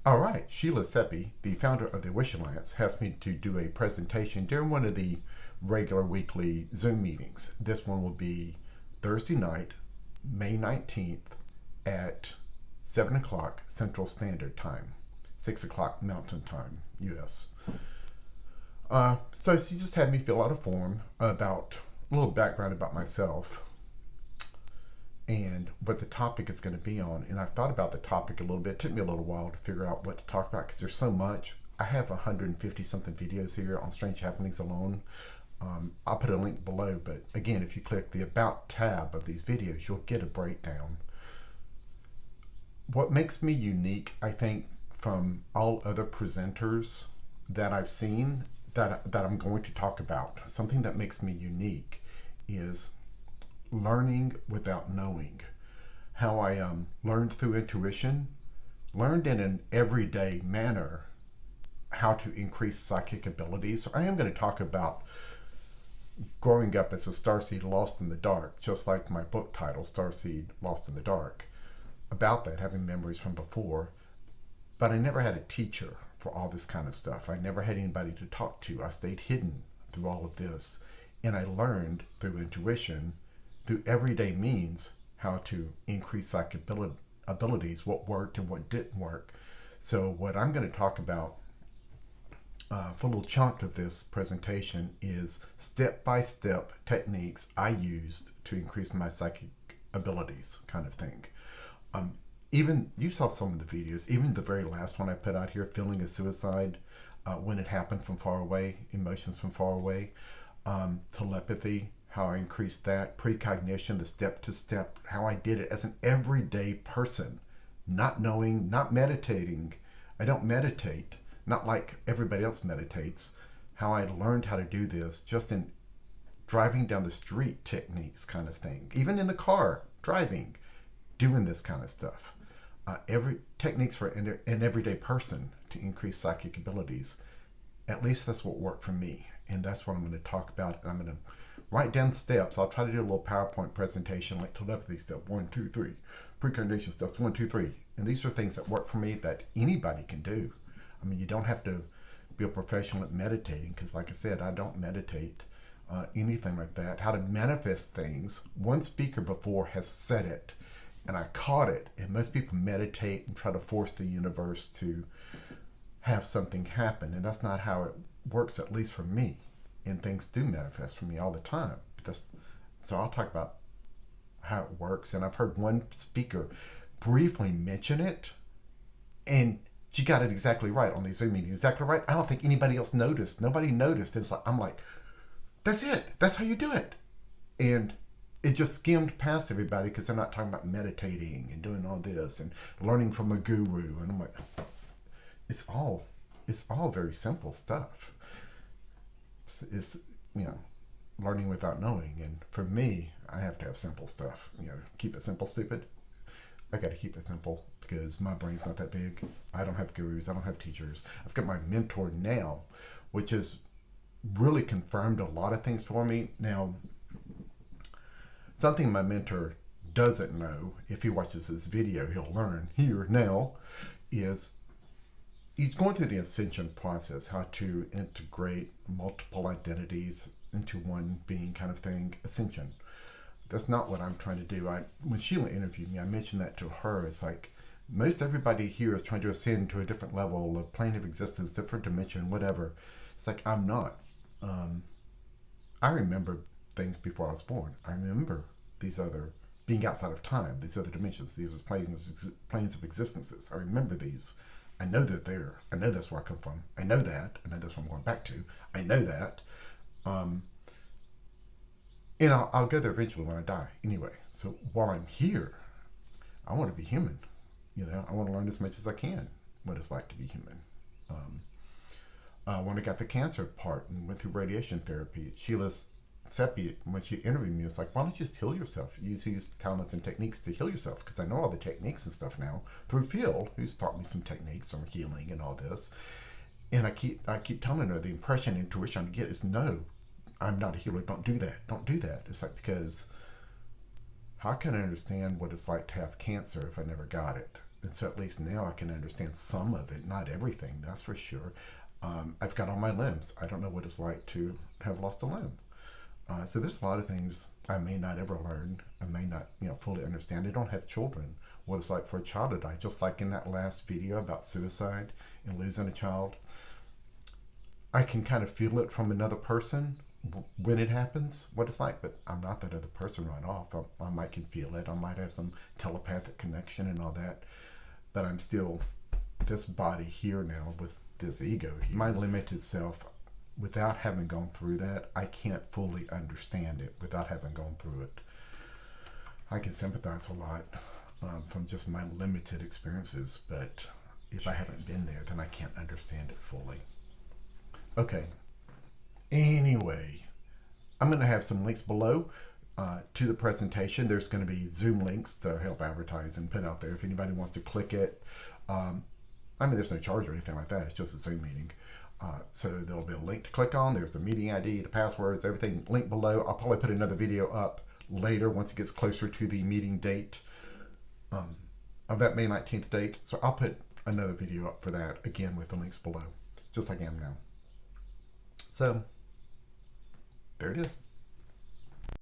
All right, Sheila Seppi, the founder of the Wish Alliance, asked me to do a presentation during one of the regular weekly Zoom meetings. This one will be Thursday night, May 19th at 7 o'clock Central Standard Time, 6 o'clock Mountain Time, US. So she just had me fill out a form about a little background about myself and what the topic is going to be on. And I've thought about the topic a little bit. It took me a little while to figure out what to talk about because there's so much. I have 150 something videos here on strange happenings alone. I'll put a link below, but again, if you click the About tab of these videos, you'll get a breakdown. What makes me unique, I think, from all other presenters that I've seen that I'm going to talk about, something that makes me unique is learning without knowing. How I learned through intuition, learned in an everyday manner how to increase psychic abilities. So I am going to talk about growing up as a starseed lost in the dark, just like my book title, Starseed Lost in the Dark, about that, having memories from before. But I never had a teacher for all this kind of stuff. I never had anybody to talk to. I stayed hidden through all of this. And I learned through intuition, through everyday means, how to increase psychic abilities, what worked and what didn't work. So what I'm going to talk about for a little chunk of this presentation is step-by-step techniques I used to increase my psychic abilities, kind of thing. Even you saw some of the videos, even the very last one I put out here, feeling a suicide, when it happened from far away, emotions from far away, telepathy, how I increased that, precognition, the step-to-step, how I did it as an everyday person, not knowing, not meditating. I don't meditate, not like everybody else meditates. How I learned how to do this just in driving down the street techniques, kind of thing. Even in the car, driving, doing this kind of stuff. Every techniques for an everyday person to increase psychic abilities. At least that's what worked for me, and that's what I'm going to talk about. I'm going to write down steps. I'll try to do a little PowerPoint presentation like telepathy step 1, 2, 3, precognition steps 1, 2, 3, and these are things that work for me that anybody can do. I mean, you don't have to be a professional at meditating because, like I said, I don't meditate. Anything like that. How to manifest things. One speaker before has said it, and I caught it. And most people meditate and try to force the universe to have something happen, and that's not how it works, at least for me. And things do manifest for me all the time. So I'll talk about how it works. And I've heard one speaker briefly mention it, and she got it exactly right on these Zoom meetings. Exactly right. I don't think anybody else noticed. Nobody noticed. It's like, I'm like, that's it. That's how you do it. And it just skimmed past everybody because they're not talking about meditating and doing all this and learning from a guru. And I'm like, it's all very simple stuff. It's learning without knowing. And for me, I have to have simple stuff. Keep it simple, stupid. I got to keep it simple because my brain's not that big. I don't have gurus. I don't have teachers. I've got my mentor now, which has really confirmed a lot of things for me. Now, something my mentor doesn't know, if he watches this video, he'll learn here now, is he's going through the ascension process, how to integrate multiple identities into one being, kind of thing, ascension. That's not what I'm trying to do. When Sheila interviewed me, I mentioned that to her. It's like, most everybody here is trying to ascend to a different level, a plane of existence, different dimension, whatever. It's like, I'm not. I remember things before I was born. I remember these other, being outside of time, these other dimensions, these planes of existences. I remember these. I know they're there. I know that's where I come from. I know that. I know that's what I'm going back to. I know that. And I'll go there eventually when I die anyway. So while I'm here, I want to be human. I want to learn as much as I can what it's like to be human. When I got the cancer part and went through radiation therapy, Sheila Seppi, when she interviewed me, was like, why don't you just heal yourself? Use these talents and techniques to heal yourself. Because I know all the techniques and stuff now through Phil, who's taught me some techniques on healing and all this. And I keep telling her the impression, intuition I get is, no, I'm not a healer. Don't do that. Don't do that. It's like, because how can I understand what it's like to have cancer if I never got it? And so at least now I can understand some of it, not everything, that's for sure. I've got all my limbs. I don't know what it's like to have lost a limb. So there's a lot of things I may not ever learn. I may not, fully understand. I don't have children. What it's like for a child to die, just like in that last video about suicide and losing a child. I can kind of feel it from another person when it happens, what it's like, but I'm not that other person right off. I might can feel it. I might have some telepathic connection and all that, but I'm still this body here now with this ego here. My limited self, without having gone through that, I can't fully understand it without having gone through it. I can sympathize a lot from just my limited experiences, but if I haven't been there, then I can't understand it fully. Okay. Anyway, I'm going to have some links below to the presentation. There's going to be Zoom links to help advertise and put out there if anybody wants to click it. There's no charge or anything like that. It's just a Zoom meeting. So there'll be a link to click on. There's the meeting ID, the passwords, everything linked below. I'll probably put another video up later once it gets closer to the meeting date of that May 19th date. So I'll put another video up for that, again with the links below, just like I am now. So there it is.